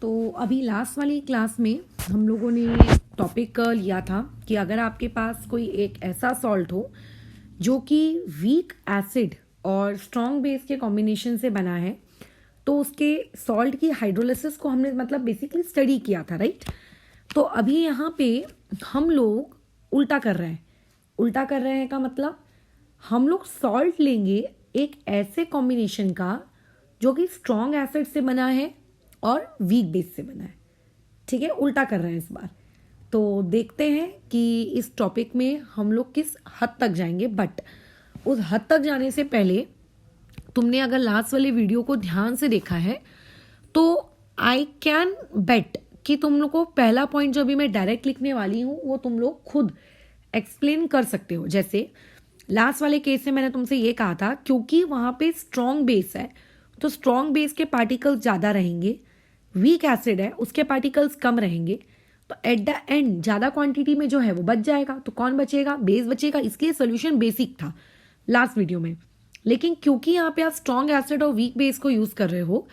तो अभी लास्ट वाली क्लास में हम लोगों ने टॉपिक लिया था कि अगर आपके पास कोई एक ऐसा सॉल्ट हो जो कि वीक एसिड और स्ट्रॉन्ग बेस के कॉम्बिनेशन से बना है, तो उसके सॉल्ट की हाइड्रोलिसिस को हमने मतलब बेसिकली स्टडी किया था, राइट। तो अभी यहाँ पे हम लोग उल्टा कर रहे हैं। उल्टा कर रहे हैं का मतलब हम लोग सॉल्ट लेंगे एक ऐसे कॉम्बिनेशन का जो कि स्ट्रॉन्ग एसिड से बना है और वीक बेस से बना है। ठीक है, उल्टा कर रहे हैं इस बार। तो देखते हैं कि इस टॉपिक में हम लोग किस हद तक जाएंगे। बट उस हद तक जाने से पहले तुमने अगर लास्ट वाले वीडियो को ध्यान से देखा है तो आई कैन बेट कि तुम लोग को पहला पॉइंट जो अभी मैं डायरेक्ट लिखने वाली हूँ वो तुम लोग खुद एक्सप्लेन कर सकते हो। जैसे लास्ट वाले केस में मैंने तुमसे ये कहा था, क्योंकि वहां पे स्ट्रॉन्ग बेस है तो स्ट्रॉन्ग बेस के पार्टिकल्स ज़्यादा रहेंगे, वीक एसिड है उसके पार्टिकल्स कम रहेंगे, तो एट द एंड ज़्यादा क्वांटिटी में जो है वो बच जाएगा। तो कौन बचेगा? बेस बचेगा। इसलिए सोल्यूशन बेसिक था लास्ट वीडियो में। लेकिन क्योंकि यहाँ पे आप स्ट्रॉन्ग एसिड और वीक बेस को यूज़ कर रहे हो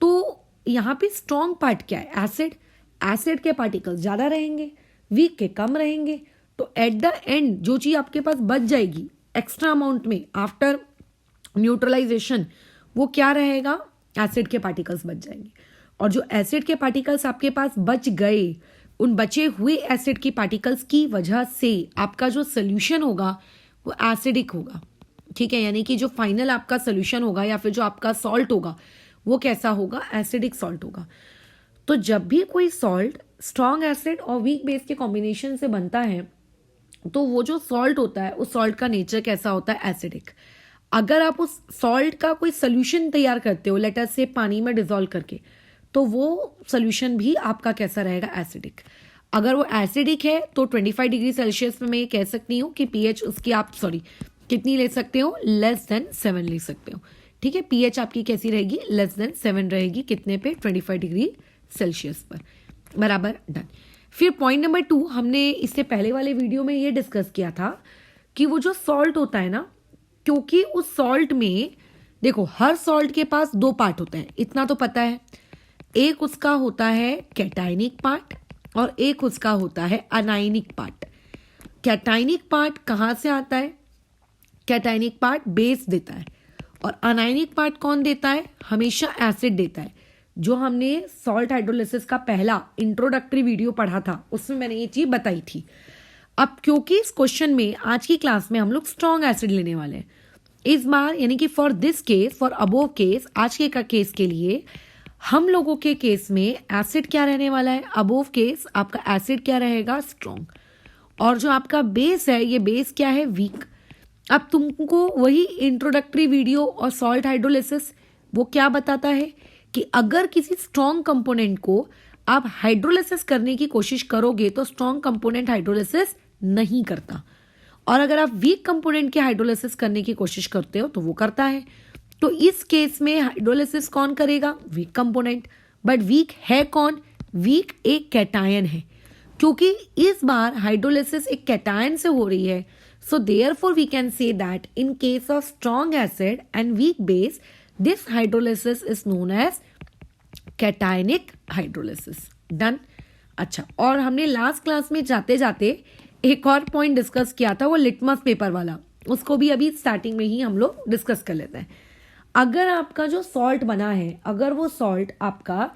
तो यहाँ पे स्ट्रॉन्ग पार्ट क्या है? एसिड। एसिड के पार्टिकल्स ज़्यादा रहेंगे, वीक के कम रहेंगे। तो एट द एंड जो चीज़ आपके पास बच जाएगी एक्स्ट्रा अमाउंट में आफ्टर न्यूट्रलाइजेशन, वो क्या रहेगा? एसिड के पार्टिकल्स बच जाएंगे। और जो एसिड के पार्टिकल्स आपके पास बच गए, उन बचे हुए एसिड की पार्टिकल्स की वजह से आपका जो सोल्यूशन होगा वो एसिडिक होगा। ठीक है, यानी कि जो फाइनल आपका सोल्यूशन होगा या फिर जो आपका सॉल्ट होगा वो कैसा होगा? एसिडिक सॉल्ट होगा। तो जब भी कोई सॉल्ट स्ट्रॉन्ग एसिड और वीक बेस के कॉम्बिनेशन से बनता है तो वो जो सॉल्ट होता है उस सॉल्ट का नेचर कैसा होता है? एसिडिक। अगर आप उस सॉल्ट का कोई सोल्यूशन तैयार करते हो लेटर से पानी में डिसॉल्व करके, तो वो सोल्यूशन भी आपका कैसा रहेगा? एसिडिक। अगर वो एसिडिक है तो 25 डिग्री सेल्सियस में मैं ये कह सकती हूँ कि पीएच उसकी आप कितनी ले सकते हो? लेस देन 7 ले सकते हो। ठीक है, पीएच आपकी कैसी रहेगी? लेस देन 7 रहेगी। कितने पे? 25 डिग्री सेल्सियस पर। बराबर, डन। फिर पॉइंट नंबर 2, हमने इससे पहले वाले वीडियो में ये डिस्कस किया था कि वो जो सॉल्ट होता है ना, क्योंकि उस सॉल्ट में देखो हर सॉल्ट के पास 2 पार्ट होते हैं, इतना तो पता है। एक उसका होता है कैटायनिक पार्ट और एक उसका होता है अनायनिक पार्ट। कैटायनिक पार्ट कहाँ से आता है? कैटायनिक पार्ट बेस देता है और अनायनिक पार्ट कौन देता है? हमेशा एसिड देता है। जो हमने सॉल्ट हाइड्रोलिसिस का पहला इंट्रोडक्टरी वीडियो पढ़ा था उसमें मैंने ये चीज बताई थी। अब क्योंकि इस क्वेश्चन में आज की क्लास में हम लोग स्ट्रॉन्ग एसिड लेने वाले हैं इस बार, यानी कि for this case, for above case, आज के केस के लिए हम लोगों के केस में एसिड क्या रहने वाला है? अबोव केस आपका एसिड क्या रहेगा? स्ट्रॉन्ग। और जो आपका बेस है, ये बेस क्या है? वीक। अब तुमको वही इंट्रोडक्टरी वीडियो और सॉल्ट हाइड्रोलिसिस वो क्या बताता है कि अगर किसी स्ट्रॉन्ग कंपोनेंट को आप हाइड्रोलिसिस करने की कोशिश करोगे तो स्ट्रॉन्ग कंपोनेंट हाइड्रोलिसिस नहीं करता, और अगर आप वीक कंपोनेंट के हाइड्रोलिसिस करने की कोशिश करते हो तो वो करता है। तो इस केस में हाइड्रोलिसिस कौन करेगा? Week component. बट वीक है कौन? वीक एक कैटायन है, क्योंकि इस बार हाइड्रोलिसिस एक कैटायन से हो रही है। So therefore we can say that in case of strong acid and weak base, this hydrolysis is known as cationic hydrolysis. Done? अच्छा, और हमने लास्ट क्लास में जाते जाते एक और पॉइंट डिस्कस किया था, वो लिटमस पेपर वाला। उसको भी अभी स्टार्टिंग में ही हम लोग डिस्कस कर लेते हैं। अगर आपका जो सॉल्ट बना है, अगर वो सॉल्ट आपका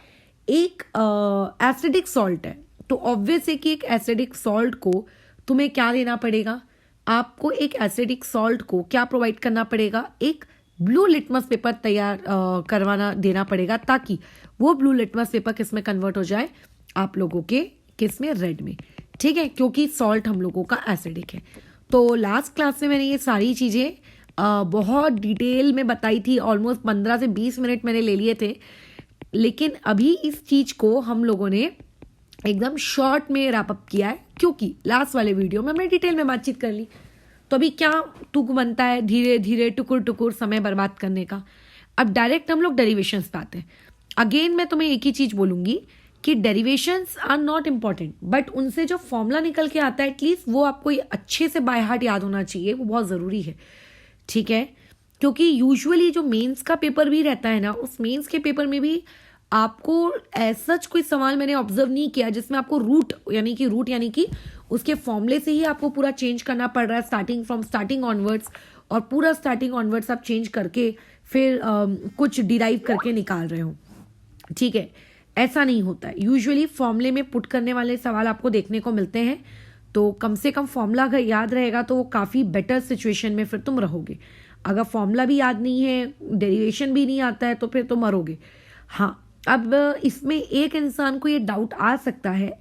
एक एसिडिक सॉल्ट है, तो ऑब्वियस है कि एक एसिडिक सॉल्ट को तुम्हें क्या देना पड़ेगा? आपको एक एसिडिक सॉल्ट को क्या प्रोवाइड करना पड़ेगा? एक ब्लू लिटमस पेपर तैयार करवाना देना पड़ेगा, ताकि वो ब्लू लिटमस पेपर किस में कन्वर्ट हो जाए? आप लोगों के किस में? रेड में। ठीक है, क्योंकि सॉल्ट हम लोगों का एसिडिक है। तो लास्ट क्लास में मैंने ये सारी चीज़ें बहुत डिटेल में बताई थी। ऑलमोस्ट 15 से 20 मिनट मैंने ले लिए थे, लेकिन अभी इस चीज़ को हम लोगों ने एकदम शॉर्ट में रैप अप किया है, क्योंकि लास्ट वाले वीडियो में हमने डिटेल में बातचीत कर ली। तो अभी क्या तुक बनता है धीरे धीरे टुकुर टुकुर समय बर्बाद करने का। अब डायरेक्ट हम लोग डेरिवेशंस पे आते हैं। अगेन मैं तुम्हें एक ही चीज बोलूंगी कि derivations are not important, but उनसे जो फॉर्मूला निकल के आता है एटलीस्ट वो आपको अच्छे से बाय हार्ट याद होना चाहिए, वो बहुत ज़रूरी है। ठीक है, क्योंकि यूजुअली जो मेंस का पेपर भी रहता है ना, उस मेंस के पेपर में भी आपको ऐसा कोई सवाल मैंने ऑब्जर्व नहीं किया जिसमें आपको रूट यानी कि उसके फॉर्मूले से ही आपको पूरा चेंज करना पड़ रहा है, स्टार्टिंग ऑनवर्ड्स, और पूरा स्टार्टिंग ऑनवर्ड्स आप चेंज करके फिर कुछ डिराइव करके निकाल रहे हो। ठीक है, ऐसा नहीं होता है। यूजुअली फॉर्मूले में पुट करने वाले सवाल आपको देखने को मिलते हैं, तो कम से कम फॉर्मूला अगर याद रहेगा तो वो काफ़ी बेटर सिचुएशन में फिर तुम रहोगे। अगर फॉर्मूला भी याद नहीं है, डेरिवेशन भी नहीं आता है, तो फिर तुम मरोगे। हाँ, अब इसमें एक इंसान को ये डाउट आ सकता है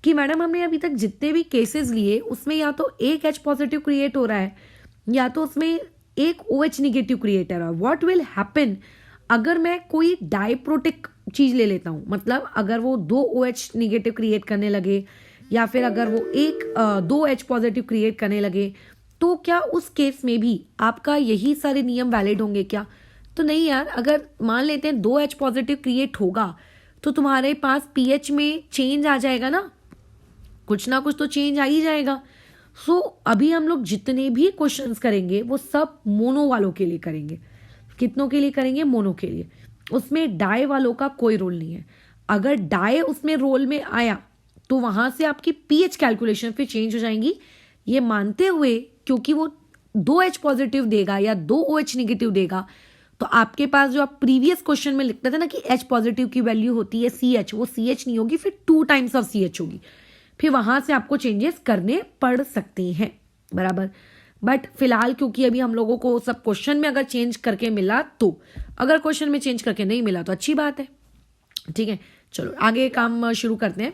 कि मैडम हमने अभी तक जितने भी केसेस लिए उसमें या तो एक H पॉजिटिव क्रिएट हो रहा है या तो उसमें एक OH निगेटिव क्रिएट हो रहा है। व्हाट विल हैपन अगर मैं कोई डाइप्रोटिक चीज ले लेता हूं, मतलब अगर वो 2 OH निगेटिव क्रिएट करने लगे या फिर अगर वो एक 2 H पॉजिटिव क्रिएट करने लगे, तो क्या उस केस में भी आपका यही सारे नियम वैलिड होंगे क्या? तो नहीं यार। अगर मान लेते हैं 2 H पॉजिटिव क्रिएट होगा तो तुम्हारे पास pH में चेंज आ जाएगा ना कुछ तो चेंज आ ही जाएगा। सो अभी हम लोग जितने भी क्वेश्चंस करेंगे वो सब मोनो वालों के लिए करेंगे। कितनों के लिए करेंगे? मोनो के लिए। उसमें डाई वालों का कोई रोल नहीं है। अगर डाई उसमें रोल में आया तो वहां से आपकी pH कैलकुलेशन फिर चेंज हो जाएंगी, ये मानते हुए क्योंकि वो 2 H पॉजिटिव देगा या 2 OH निगेटिव देगा, तो आपके पास जो आप प्रीवियस क्वेश्चन में लिखते थे ना कि H पॉजिटिव की वैल्यू होती है CH, वो CH नहीं होगी, फिर 2 टाइम्स ऑफ CH होगी। फिर वहां से आपको चेंजेस करने पड़ सकते हैं, बराबर। बट फिलहाल क्योंकि अभी हम लोगों को सब क्वेश्चन में अगर चेंज करके मिला तो, अगर क्वेश्चन में चेंज करके नहीं मिला तो अच्छी बात है। ठीक है, चलो आगे काम शुरू करते हैं।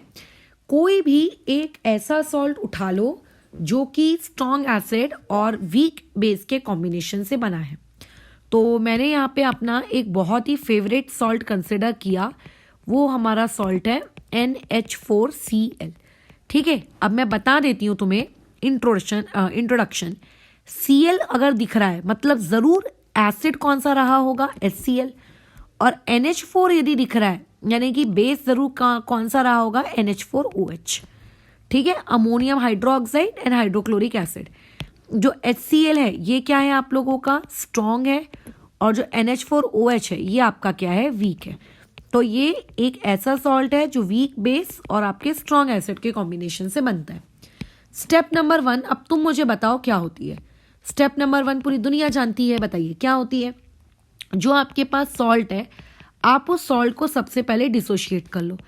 कोई भी एक ऐसा सॉल्ट उठा लो जो कि स्ट्रॉन्ग एसिड और वीक बेस के कॉम्बिनेशन से बना है। तो मैंने यहाँ पे अपना एक बहुत ही फेवरेट सॉल्ट कंसिडर किया, वो हमारा सॉल्ट है NH4Cl। ठीक है, अब मैं बता देती हूँ तुम्हें इंट्रोडक्शन। Cl अगर दिख रहा है मतलब जरूर एसिड कौन सा रहा होगा? HCl। और NH4 यदि दिख रहा है यानी कि बेस जरूर कौन सा रहा होगा? NH4OH। ठीक है, ammonium hydroxide and hydrochloric acid. जो HCl है ये क्या है आप लोगों का? स्ट्रॉन्ग है। और जो NH4OH है ये आपका क्या है? वीक है। तो ये एक ऐसा सॉल्ट है जो वीक बेस और आपके स्ट्रॉन्ग एसिड के कॉम्बिनेशन से बनता है। स्टेप नंबर 1, अब तुम मुझे बताओ क्या होती है। स्टेप नंबर 1 पूरी दुनिया जानती है, बताइए क्या होती है। जो आपके पास सॉल्ट है, आप उस सॉल्ट को सबसे पहले डिसोशिएट कर लो,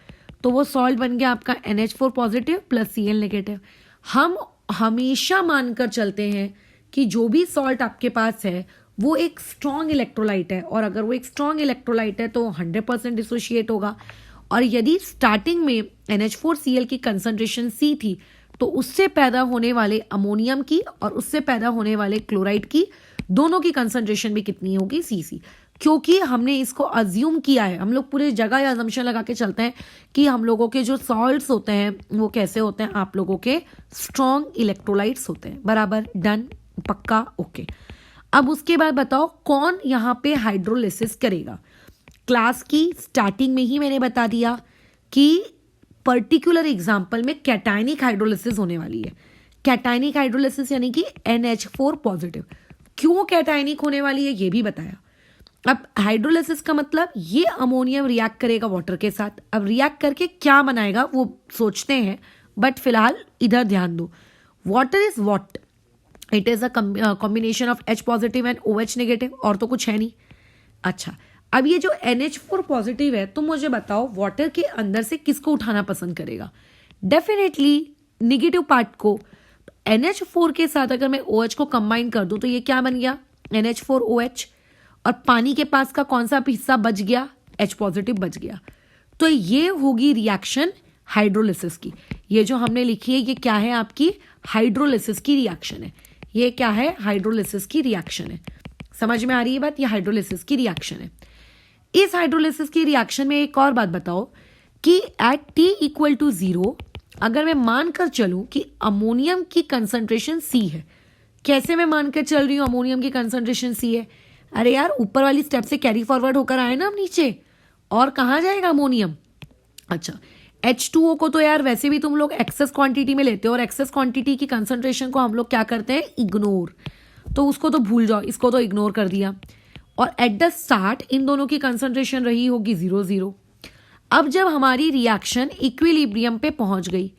तो वो सॉल्ट बन गया आपका NH4 positive plus Cl negative. हम हमेशा मानकर चलते हैं कि जो भी सॉल्ट आपके पास है वो एक स्ट्रॉन्ग इलेक्ट्रोलाइट है, और अगर वो एक स्ट्रॉन्ग इलेक्ट्रोलाइट है तो 100% डिसोशिएट होगा। और यदि स्टार्टिंग में NH4Cl की कंसंट्रेशन C थी तो उससे पैदा होने वाले अमोनियम की और उससे पैदा होने वाले क्लोराइड की दोनों की कंसंट्रेशन भी कितनी होगी? CC। क्योंकि हमने इसको अज्यूम किया है, हम लोग पूरे जगह अजम्पशन लगा के चलते हैं कि हम लोगों के जो सॉल्ट्स होते हैं वो कैसे होते हैं? आप लोगों के स्ट्रॉन्ग इलेक्ट्रोलाइट्स होते हैं, बराबर। डन, पक्का, ओके। अब उसके बाद बताओ कौन यहाँ पे हाइड्रोलिसिस करेगा। क्लास की स्टार्टिंग में ही मैंने बता दिया कि पर्टिकुलर एग्जाम्पल में कैटायनिक हाइड्रोलिसिस होने वाली है। कैटायनिक हाइड्रोलिसिस यानी कि NH4 पॉजिटिव। क्यों कैटायनिक होने वाली है ये भी बताया। अब हाइड्रोलिसिस का मतलब ये अमोनियम रिएक्ट करेगा वाटर के साथ। अब रिएक्ट करके क्या बनाएगा वो सोचते हैं, बट फिलहाल इधर ध्यान दो। Water is what? It is a combination of H positive and OH negative, और तो कुछ है नहीं। अच्छा, अब ये जो NH4 पॉजिटिव है, तुम मुझे बताओ वाटर के अंदर से किसको उठाना पसंद करेगा? डेफिनेटली निगेटिव पार्ट को। NH4 के साथ अगर मैं OH को कंबाइन कर दूं तो ये क्या बन गया? NH4OH। और पानी के पास का कौन सा हिस्सा बच गया? H पॉजिटिव बच गया। तो ये होगी रिएक्शन हाइड्रोलिसिस की। ये जो हमने लिखी है ये क्या है? आपकी हाइड्रोलिसिस की रिएक्शन है। ये क्या है? हाइड्रोलिसिस की रिएक्शन है। समझ में आ रही है बात? ये हाइड्रोलिसिस की रिएक्शन है। इस हाइड्रोलिसिस की रिएक्शन में एक और बात बताओ कि एट T इक्वल टू 0 अगर मैं मानकर चलूं कि अमोनियम की कंसंट्रेशन C है। कैसे मैं मानकर चल रही हूं अमोनियम की कंसंट्रेशन C है? अरे यार, ऊपर वाली स्टेप से कैरी फॉरवर्ड होकर आए ना हम नीचे, और कहाँ जाएगा अमोनियम? अच्छा, H2O को तो यार वैसे भी तुम लोग एक्सेस क्वांटिटी में लेते हो, और एक्सेस क्वांटिटी की कंसंट्रेशन को हम लोग क्या करते हैं? इग्नोर। तो उसको तो भूल जाओ, इसको तो इग्नोर कर दिया। और एट द स्टार्ट इन दोनों की कंसंट्रेशन रही होगी 0 0। अब जब हमारी रिएक्शन इक्विलिब्रियम पे पहुंच गई,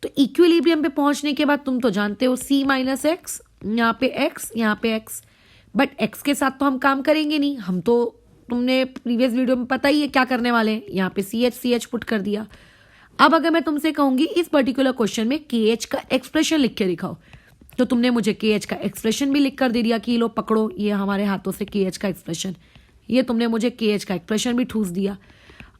तो इक्विलिब्रियम पे पहुंचने के बाद तुम तो जानते हो C माइनस एक्स, यहाँ पे x, यहाँ पे x, बट x के साथ तो हम काम करेंगे नहीं, हम तो तुमने प्रीवियस वीडियो में पता ही है क्या करने वाले हैं, यहाँ पे CH पुट कर दिया। अब अगर मैं तुमसे कहूंगी इस पर्टिकुलर क्वेश्चन में KH का एक्सप्रेशन लिख के दिखाओ, तो तुमने मुझे KH का एक्सप्रेशन भी लिख कर दे दिया कि लो पकड़ो ये हमारे हाथों से KH का एक्सप्रेशन, ये तुमने मुझे KH का एक्सप्रेशन भी ठूस दिया।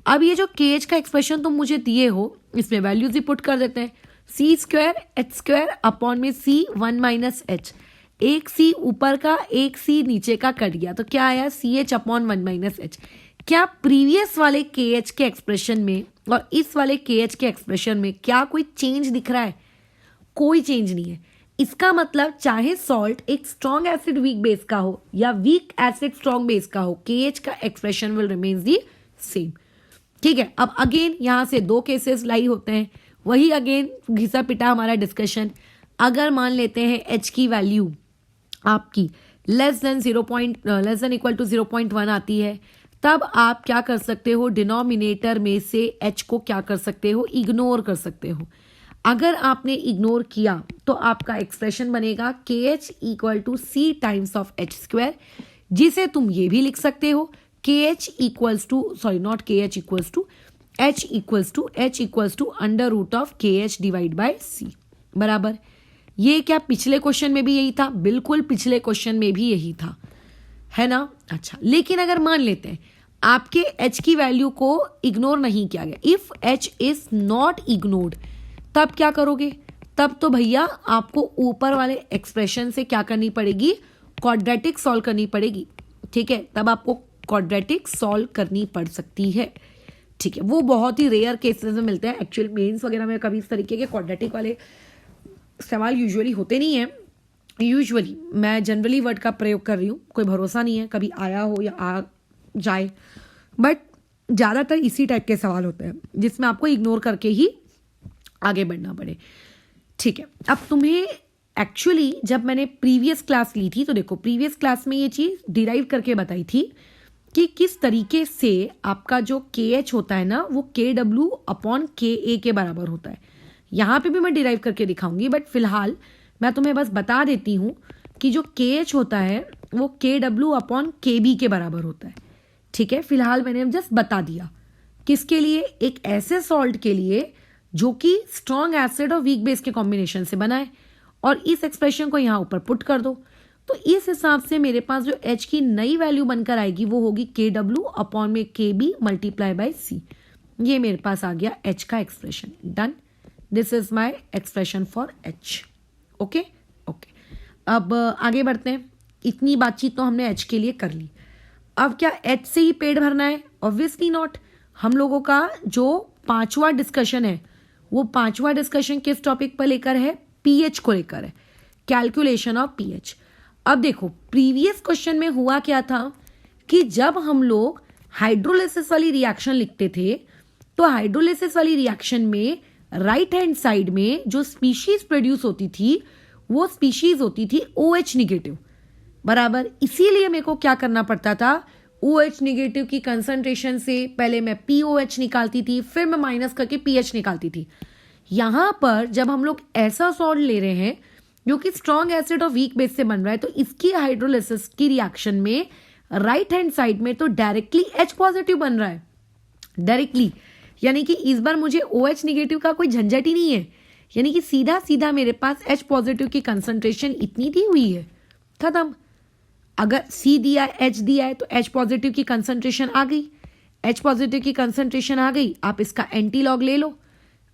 अब ये जो KH का एक्सप्रेशन तुम मुझे दिए हो, इसमें वैल्यूज ही पुट कर देते हैं, C² H² अपॉन में C 1 माइनस H, एक C ऊपर का एक C नीचे का कट गया, तो क्या आया CH अपॉन 1 माइनस H। क्या प्रीवियस वाले KH के एक्सप्रेशन में और इस वाले KH के एक्सप्रेशन में क्या कोई चेंज दिख रहा है? कोई चेंज नहीं है। इसका मतलब चाहे सॉल्ट एक स्ट्रॉन्ग एसिड वीक बेस का हो या वीक एसिड स्ट्रॉन्ग बेस का हो, KH का expression will remain the same. ठीक है, अब अगेन यहां से दो केसेस लाई होते हैं, वही अगेन घिसा पिटा हमारा डिस्कशन। अगर मान लेते हैं H की वैल्यू आपकी लेस देन इक्वल टू 0.1 आती है, तब आप क्या कर सकते हो, डिनोमिनेटर में से H को क्या कर सकते हो, इग्नोर कर सकते हो। अगर आपने इग्नोर किया तो आपका एक्सप्रेशन बनेगा KH equal to C times of H², जिसे तुम ये भी लिख सकते हो KH equals to H equals to under root of KH divide by C बराबर। ये क्या पिछले क्वेश्चन में भी यही था? बिल्कुल पिछले क्वेश्चन में भी यही था, है ना। अच्छा, लेकिन अगर मान लेते हैं आपके H की वैल्यू को इग्नोर नहीं किया गया, if H is not ignored, तब क्या करोगे? तब तो भैया आपको ऊपर वाले एक्सप्रेशन से क्या करनी पड़ेगी, क्वाड्रेटिक सॉल्व करनी पड़ेगी। ठीक है, तब आपको क्वाड्रेटिक सॉल्व करनी पड़ सकती है। ठीक है, वो बहुत ही रेयर केसेस में मिलते हैं, एक्चुअल मेंस वगैरह में कभी इस तरीके के क्वाड्रेटिक वाले सवाल यूजुअली होते नहीं है। यूजुअली मैं जनरली वर्ड का प्रयोग कर रही हूँ, कोई भरोसा नहीं है कभी आया हो या आ जाए, बट ज़्यादातर इसी टाइप के सवाल होते हैं जिसमें आपको इग्नोर करके ही आगे बढ़ना पड़े। ठीक है, अब तुम्हें एक्चुअली जब मैंने प्रीवियस क्लास ली थी, तो देखो प्रीवियस क्लास में ये चीज़ डिराइव करके बताई थी कि किस तरीके से आपका जो KH होता है ना, वो KW अपॉन KA के बराबर होता है। यहाँ पे भी मैं डिराइव करके दिखाऊंगी, बट फिलहाल मैं तुम्हें बस बता देती हूँ कि जो KH होता है वो KW अपॉन KB के बराबर होता है। ठीक है, फिलहाल मैंने जस्ट बता दिया किसके लिए, एक ऐसे सॉल्ट के लिए जो कि स्ट्रॉन्ग एसिड और वीक बेस के कॉम्बिनेशन से बना है, और इस एक्सप्रेशन को यहाँ ऊपर पुट कर दो, तो इस हिसाब से मेरे पास जो H की नई वैल्यू बनकर आएगी वो होगी KW अपॉन में KB मल्टीप्लाई बाय C। ये मेरे पास आ गया H का expression. Done, this is my expression for H। Okay, अब आगे बढ़ते हैं। इतनी बातचीत तो हमने H के लिए कर ली, अब क्या H से ही पेट भरना है? Obviously not. हम लोगों का जो पांचवा डिस्कशन है, वो पांचवा डिस्कशन किस टॉपिक पर लेकर है? pH को लेकर है, कैलकुलेशन ऑफ pH। अब देखो प्रीवियस क्वेश्चन में हुआ क्या था कि जब हम लोग हाइड्रोलिसिस वाली रिएक्शन लिखते थे, तो हाइड्रोलिसिस वाली रिएक्शन में राइट हैंड साइड में जो स्पीशीज प्रोड्यूस होती थी वो स्पीशीज होती थी OH निगेटिव बराबर। इसीलिए मेरे को क्या करना पड़ता था, OH निगेटिव की कंसंट्रेशन से पहले मैं POH निकालती थी, फिर मैं माइनस करके pH निकालती थी। यहां पर जब हम लोग ऐसा सॉल्ट ले रहे हैं जो कि स्ट्रॉन्ग एसिड और वीक बेस से बन रहा है, तो इसकी हाइड्रोलिसिस की रिएक्शन में राइट हैंड साइड में तो डायरेक्टली H पॉजिटिव बन रहा है, डायरेक्टली, यानी कि इस बार मुझे OH निगेटिव का कोई झंझट ही नहीं है, यानी कि सीधा सीधा मेरे पास H पॉजिटिव की कंसंट्रेशन इतनी दी हुई है, खत्म। अगर C दिया है, H दिया है, तो H पॉजिटिव की कंसंट्रेशन आ गई, H पॉजिटिव की कंसंट्रेशन आ गई, आप इसका एंटी लॉग ले लो।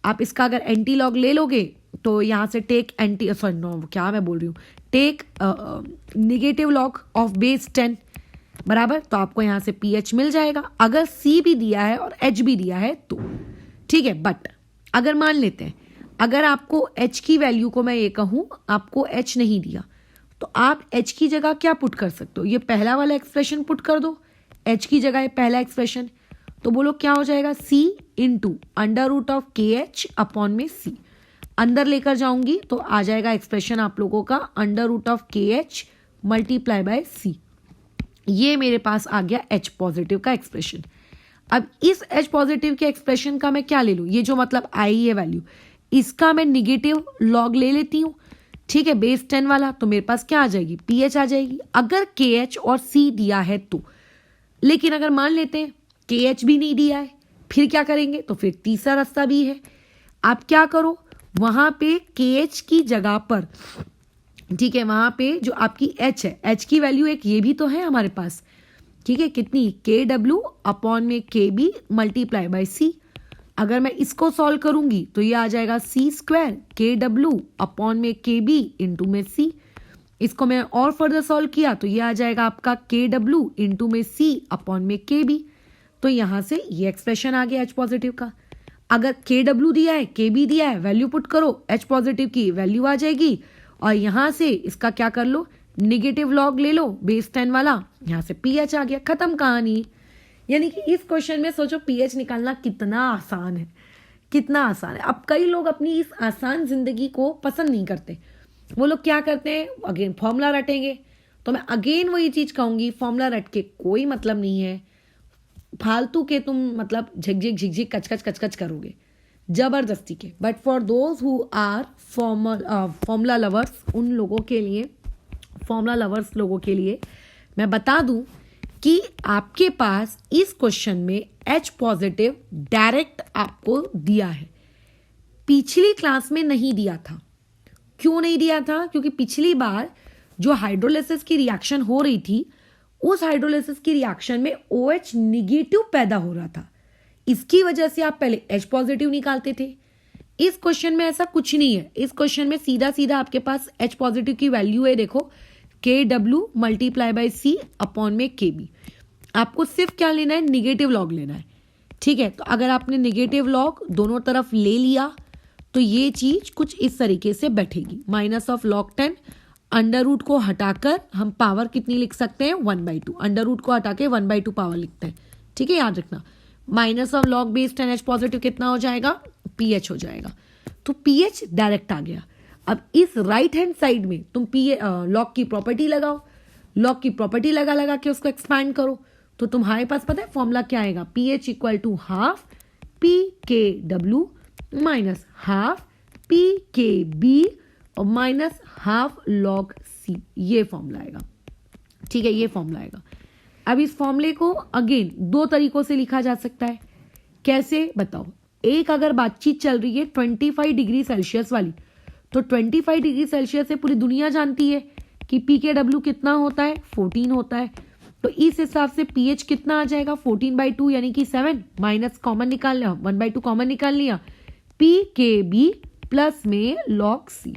आप इसका अगर एंटी लॉग ले लोगे तो यहाँ से take negative log of base 10 बराबर, तो आपको यहाँ से pH मिल जाएगा। अगर C भी दिया है और H भी दिया है तो ठीक है, बट अगर मान लेते हैं अगर आपको H की वैल्यू को मैं ये कहूँ आपको H नहीं दिया, तो आप H की जगह क्या पुट कर सकते हो, ये पहला वाला एक्सप्रेशन पुट कर दो H की जगह, पहला एक्सप्रेशन, तो बोलो क्या हो जाएगा, C into under root of KH upon में C। अंदर लेकर जाऊंगी तो आ जाएगा एक्सप्रेशन आप लोगों का under root of KH multiply by C। ये मेरे पास आ गया H पॉजिटिव का एक्सप्रेशन। अब इस H पॉजिटिव के एक्सप्रेशन का मैं क्या ले लूँ, ये जो मतलब आई है वैल्यू, इसका मैं निगेटिव लॉग ले लेती हूँ, ठीक है, बेस 10 वाला, तो मेरे पास क्या आ जाएगी, पीएच आ जाएगी, अगर के एच और सी दिया है तो। लेकिन अगर मान लेते हैं के एच भी नहीं दिया है, फिर क्या करेंगे, तो फिर तीसरा रास्ता भी है। आप क्या करो, वहां पे के एच की जगह पर, ठीक है, वहां पे जो आपकी एच है, एच की वैल्यू एक ये भी तो है हमारे पास, ठीक है, कितनी, के डब्ल्यू अपॉन में के बी मल्टीप्लाई बाय सी। अगर मैं इसको सॉल्व करूंगी तो ये आ जाएगा सी स्क्वायर के डब्ल्यू अपॉन में के बी इंटू में सी। इसको मैं और फर्दर सॉल्व किया तो ये आ जाएगा आपका के डब्ल्यू इंटू में सी अपॉन में के बी। तो यहां से ये एक्सप्रेशन आ गया एच पॉजिटिव का। अगर के डब्ल्यू दिया है, के बी दिया है, वैल्यू पुट करो, एच पॉजिटिव की वैल्यू आ जाएगी, और यहां से इसका क्या कर लो, निगेटिव लॉग ले लो बेस 10 वाला, यहां से पीएच आ गया, खत्म कहानी। यानी कि इस क्वेश्चन में सोचो पीएच निकालना कितना आसान है, कितना आसान है। अब कई लोग अपनी इस आसान जिंदगी को पसंद नहीं करते, वो लोग क्या करते हैं, अगेन फॉर्मूला रटेंगे। तो मैं अगेन वही चीज कहूंगी, फॉर्मूला रट के कोई मतलब नहीं है, फालतू के तुम मतलब झिकझिक झिकझिक कचकच कचकच करोगे जबरदस्ती के। But for those who are formula lovers, उन लोगों के लिए, फॉर्मूला लवर्स लोगों के लिए मैं बता दूं कि आपके पास इस क्वेश्चन में एच पॉजिटिव डायरेक्ट आपको दिया है, पिछली क्लास में नहीं दिया था। क्यों नहीं दिया था, क्योंकि पिछली बार जो हाइड्रोलिसिस की रिएक्शन हो रही थी, उस हाइड्रोलिसिस की रिएक्शन में OH निगेटिव पैदा हो रहा था, इसकी वजह से आप पहले H पॉजिटिव निकालते थे। इस क्वेश्चन में ऐसा कुछ नहीं है, इस क्वेश्चन में सीधा सीधा आपके पास H पॉजिटिव की वैल्यू है, देखो K W multiply by C upon में के बी। आपको सिर्फ क्या लेना है, निगेटिव लॉग लेना है, ठीक है। तो अगर आपने निगेटिव लॉग दोनों तरफ ले लिया तो ये चीज कुछ इस तरीके से बैठेगी, minus of log 10, under root को हटाकर हम पावर कितनी लिख सकते हैं, 1/2, अंडर रूट को हटा के 1/2 पावर लिखते हैं, ठीक है, याद रखना। Minus of log base 10 H positive कितना हो जाएगा, पीएच हो जाएगा। तो पीएच डायरेक्ट आ गया। अब इस राइट हैंड साइड में तुम लॉग की प्रॉपर्टी लगाओ, लॉग की प्रॉपर्टी लगा लगा के उसको एक्सपैंड करो, तो तुम्हारे पास पता है फॉर्मूला क्या आएगा, pH equal to half p K W minus half p K B और माइनस हाफ लॉग सी, ये फॉर्मूला आएगा, ठीक है, ये फॉर्मूला आएगा। अब इस फॉर्मूले को अगेन दो तरीकों से लिखा जा सकता है, कैसे बताओ। एक, अगर बातचीत चल रही है 25 डिग्री सेल्सियस वाली, तो 25 डिग्री सेल्सियस से पूरी दुनिया जानती है कि पी के डब्ल्यू कितना होता है, 14 होता है। तो इस हिसाब से पीएच कितना आ जाएगा, 14/2 यानी कि 7, माइनस कॉमन निकाल लिया, 1/2 कॉमन निकाल लिया, पी के बी प्लस में लॉग सी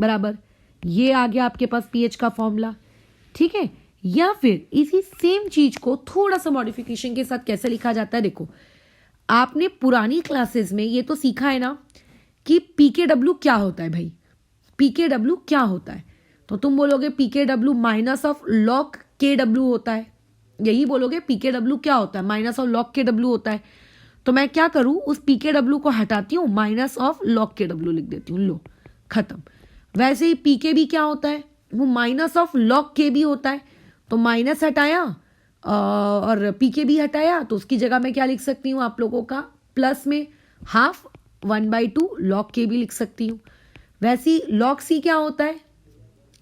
बराबर, ये आ गया आपके पास पीएच का फॉर्मूला, ठीक है। या फिर इसी सेम चीज को थोड़ा सा मॉडिफिकेशन के साथ कैसे लिखा जाता है, देखो आपने पुरानी क्लासेस में ये तो सीखा है ना कि पीकेडब्ल्यू क्या होता है भाई, पीकेडब्ल्यू क्या होता है, तो तुम बोलोगे पीकेडब्ल्यू माइनस ऑफ लॉग के डब्ल्यू होता है, यही बोलोगे पीकेडब्ल्यू क्या होता है, माइनस ऑफ लॉग के डब्ल्यू होता है। तो मैं क्या करूं, उस पीकेडब्ल्यू को हटाती हूं, माइनस ऑफ लॉग के डब्ल्यू लिख देती हूं, लो खत्म। वैसे ही पीके भी क्या होता है, वो माइनस ऑफ लॉग के भी होता है, तो माइनस हटाया और पीके भी हटाया, तो उसकी जगह मैं क्या लिख सकती हूँ आप लोगों का, प्लस में हाफ 1/2 लॉग के भी लिख सकती हूँ। वैसे ही लॉग सी क्या होता है,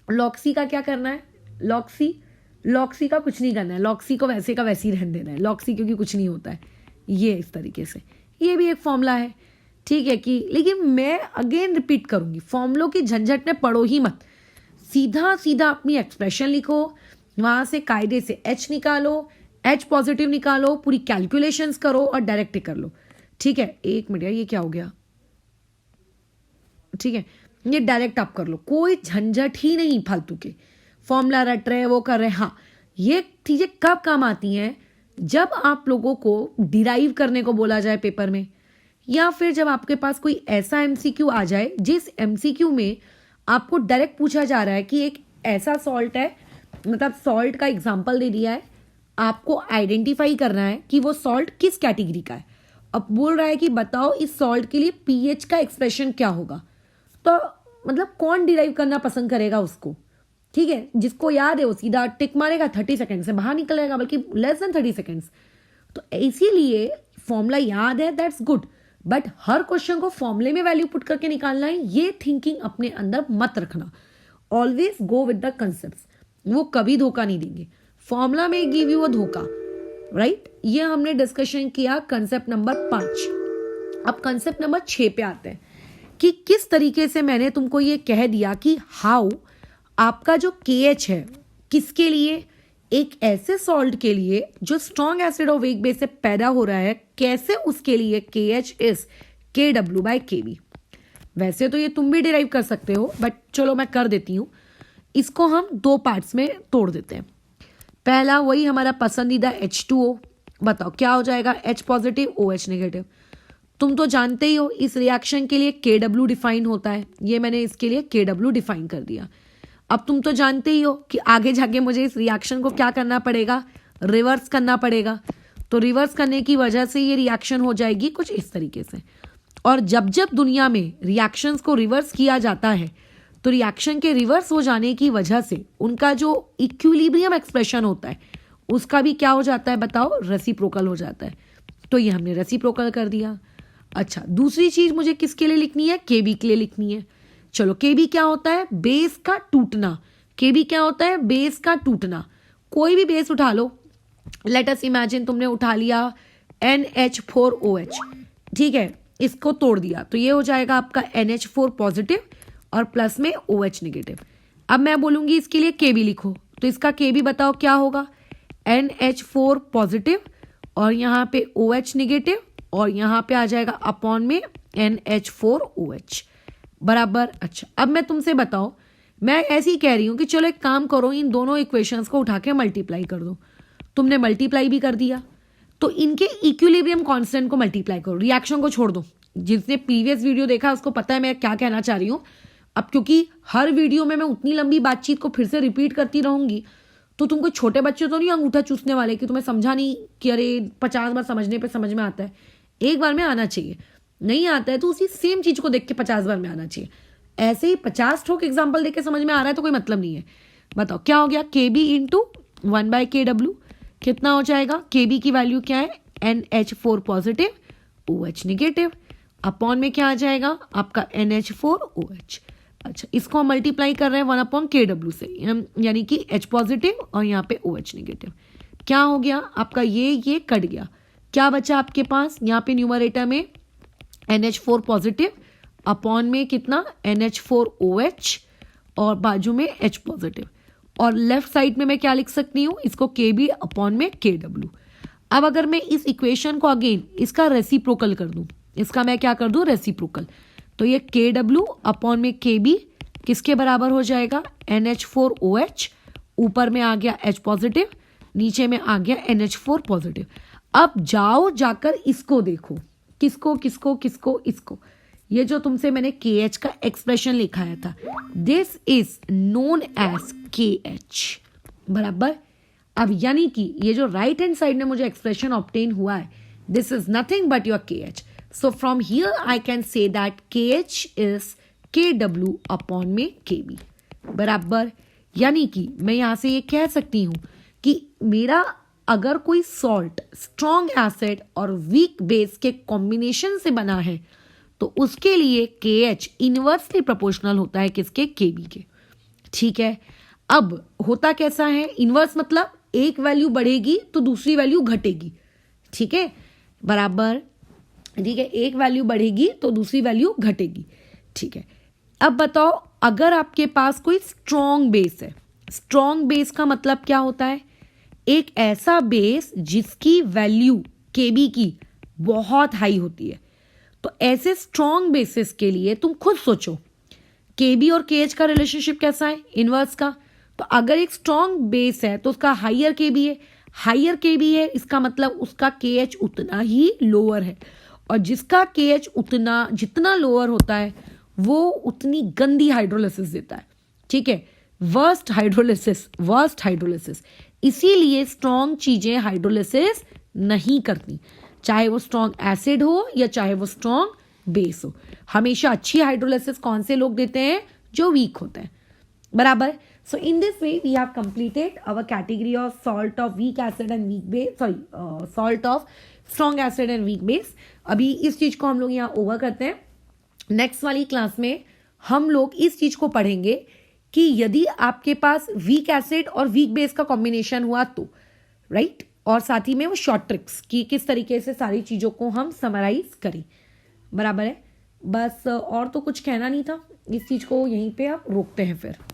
लॉग सी का क्या करना है, लॉग सी का कुछ नहीं करना है, लॉग सी को वैसे का वैसे ही रहने देना है, लॉग सी क्योंकि कुछ नहीं होता है, ये इस तरीके से, ये भी एक फॉर्मूला है, ठीक है। कि लेकिन मैं अगेन रिपीट करूंगी, फॉर्मूलों की झंझट में पढ़ो ही मत, सीधा सीधा अपनी एक्सप्रेशन लिखो, वहां से कायदे से एच निकालो, एच पॉजिटिव निकालो, पूरी कैलकुलेशंस करो और डायरेक्ट कर लो, ठीक है। एक मिनट, ये क्या हो गया, ठीक है, ये डायरेक्ट आप कर लो, कोई झंझट ही नहीं फालतू के, फॉर्मूला रट रहे वो कर रहे। हाँ, ये चीजें कब काम आती हैं, जब आप लोगों को डिराइव करने को बोला जाए पेपर में, या फिर जब आपके पास कोई ऐसा एमसीक्यू आ जाए जिस एमसीक्यू में आपको डायरेक्ट पूछा जा रहा है कि एक ऐसा सॉल्ट है, मतलब सॉल्ट का एग्जाम्पल दे दिया है, आपको आइडेंटिफाई करना है कि वो सॉल्ट किस कैटेगरी का है। अब बोल रहा है कि बताओ इस सॉल्ट के लिए पीएच का एक्सप्रेशन क्या होगा, तो मतलब कौन डिराइव करना पसंद करेगा उसको, ठीक है। जिसको याद है वो सीधा टिक मारेगा, 30 सेकेंड से बाहर निकलेगा, बल्कि लेस देन 30 सेकेंड्स। तो इसीलिए फॉर्मूला याद है, that's good, but her question को फॉर्मूले में वैल्यू पुट करके निकालना है, ये थिंकिंग अपने अंदर मत रखना. Always go with the concept, वो कभी धोखा नहीं देंगे. फॉर्मूला में गिव यू अ धोखा, राइट. ये हमने डिस्कशन किया कंसेप्ट नंबर 5. अब कंसेप्ट नंबर 6 पे आते हैं कि किस तरीके से मैंने तुमको ये कह दिया कि हाउ आपका जो KH है किसके लिए, एक ऐसे सॉल्ट के लिए जो स्ट्रॉन्ग एसिड और वीक बेस से पैदा हो रहा है, कैसे उसके लिए KH इज KW/KB. वैसे तो ये तुम भी डिराइव कर सकते हो, बट चलो मैं कर देती हूँ. इसको हम 2 पार्ट्स में तोड़ देते हैं. पहला वही हमारा पसंदीदा H2O. बताओ क्या हो जाएगा, H पॉजिटिव OH नेगेटिव. तुम तो जानते ही हो इस रिएक्शन के लिए KW डिफाइन होता है, ये मैंने इसके लिए KW डिफाइन कर दिया. अब तुम तो जानते ही हो कि आगे जाके मुझे इस रिएक्शन को क्या करना पड़ेगा, रिवर्स करना पड़ेगा. तो रिवर्स करने की वजह से ये रिएक्शन हो जाएगी कुछ इस तरीके से. और जब जब दुनिया में रिएक्शंस को रिवर्स किया जाता है तो रिएक्शन के रिवर्स हो जाने की वजह से उनका जो इक्विलिब्रियम एक्सप्रेशन होता है उसका भी क्या हो जाता है, बताओ, रेसिप्रोकल हो जाता है. तो ये हमने रेसिप्रोकल कर दिया. अच्छा, दूसरी चीज मुझे किसके लिए लिखनी है, KB के लिए लिखनी है. चलो, KB क्या होता है, बेस का टूटना. KB क्या होता है, बेस का टूटना. कोई भी बेस उठा लो, लेट अस इमेजिन तुमने उठा लिया NH4OH, ठीक है, इसको तोड़ दिया तो ये हो जाएगा आपका NH4 पॉजिटिव और प्लस में OH नेगेटिव. अब मैं बोलूंगी इसके लिए KB लिखो, तो इसका KB बताओ क्या होगा, NH4 पॉजिटिव और यहाँ पे OH नेगेटिव और यहाँ पे आ जाएगा अपॉन में NH4OH बराबर. अच्छा, अब मैं तुमसे बताओ, मैं ऐसे ही कह रही हूँ कि चलो एक काम करो, इन दोनों इक्वेशंस को उठा के मल्टीप्लाई कर दो. तुमने मल्टीप्लाई भी कर दिया तो इनके इक्विलिब्रियम कांस्टेंट को मल्टीप्लाई करो, रिएक्शन को छोड़ दो. जिसने प्रीवियस वीडियो देखा उसको पता है मैं क्या कहना चाह रही हूँ. अब क्योंकि हर वीडियो में मैं उतनी लंबी बातचीत को फिर से रिपीट करती रहूंगी तो तुमको छोटे बच्चे तो नहीं अंगूठा चूसने वाले कि तुम्हें समझा नहीं कि अरे 50 बार समझने पे समझ में आता है. एक बार में आना चाहिए, नहीं आता है तो उसी सेम चीज को देख के 50 बार में आना चाहिए. ऐसे ही 50 ठोक एग्जाम्पल देख के समझ में आ रहा है तो कोई मतलब नहीं है. बताओ क्या हो गया, KB इंटू 1/KW कितना हो जाएगा, KB की वैल्यू क्या है, NH4 positive OH negative upon में क्या आ जाएगा आपका NH4OH. अच्छा, इसको हम मल्टीप्लाई कर रहे हैं 1/KW से, यानी कि H पॉजिटिव और यहाँ पे OH नेगेटिव. क्या हो गया आपका, ये कट गया. क्या बचा आपके पास, यहाँ पे न्यूमरेटर में NH4 पॉजिटिव अपॉन में कितना NH4OH और बाजू में H पॉजिटिव. और लेफ्ट साइड में मैं क्या लिख सकती हूँ, इसको KB अपॉन में KW. अब अगर मैं इस इक्वेशन को अगेन इसका रेसिप्रोकल कर दूं, इसका मैं क्या कर दूं, रेसिप्रोकल, तो ये KW अपॉन में KB किसके बराबर हो जाएगा, NH4OH. ऊपर में आ गया H पॉजिटिव, नीचे में आ गया NH4 पॉजिटिव. अब जाओ जाकर इसको देखो, किसको किसको किसको, इसको, ये जो तुमसे मैंने KH का एक्सप्रेशन लिखाया था, this is known as KH बराबर. अब यानी कि ये जो राइट हैंड साइड में मुझे एक्सप्रेशन ऑब्टेन हुआ है, this is nothing but your KH. So from here I can say that KH is KW upon में KB बराबर. यानी कि मैं यहां से ये कह सकती हूं कि मेरा अगर कोई सॉल्ट स्ट्रॉन्ग एसिड और वीक बेस के कॉम्बिनेशन से बना है तो उसके लिए KH इनवर्सली प्रोपोर्शनल होता है किसके, KB के. ठीक है, अब होता कैसा है, इनवर्स मतलब एक वैल्यू बढ़ेगी तो दूसरी वैल्यू घटेगी. ठीक है बराबर, ठीक है, एक वैल्यू बढ़ेगी तो दूसरी वैल्यू घटेगी. ठीक है, अब बताओ अगर आपके पास कोई स्ट्रॉन्ग बेस है, स्ट्रॉन्ग बेस का मतलब क्या होता है, एक ऐसा बेस जिसकी वैल्यू KB की बहुत हाई होती है. तो ऐसे स्ट्रॉन्ग बेसिस के लिए तुम खुद सोचो KB और KH का रिलेशनशिप कैसा है, इनवर्स का. तो अगर एक स्ट्रॉन्ग बेस है तो उसका हायर KB है, हायर KB है इसका मतलब उसका KH उतना ही लोअर है. और जिसका KH उतना जितना लोअर होता है वो उतनी गंदी हाइड्रोलिसिस देता है. ठीक है, वर्स्ट हाइड्रोलिसिस. इसीलिए स्ट्रॉन्ग चीजें हाइड्रोलिसिस नहीं करती, चाहे वो स्ट्रॉन्ग एसिड हो या चाहे वो स्ट्रॉन्ग बेस हो. हमेशा अच्छी हाइड्रोलिसिस कौन से लोग देते हैं, जो वीक होते हैं. बराबर. So in this way we have completed our category of salt of weak acid and weak base, sorry salt of strong acid and weak base. अभी इस चीज को हम लोग यहाँ ओवर करते हैं. नेक्स्ट वाली क्लास में हम लोग इस चीज को पढ़ेंगे कि यदि आपके पास वीक एसिड और वीक बेस का कॉम्बिनेशन हुआ तो राइट, और साथ ही में वो शॉर्ट ट्रिक्स कि किस तरीके से सारी चीजों को हम समराइज करें. बराबर है. बस और तो कुछ कहना नहीं था. इस चीज को यहीं पे आप रोकते हैं फिर.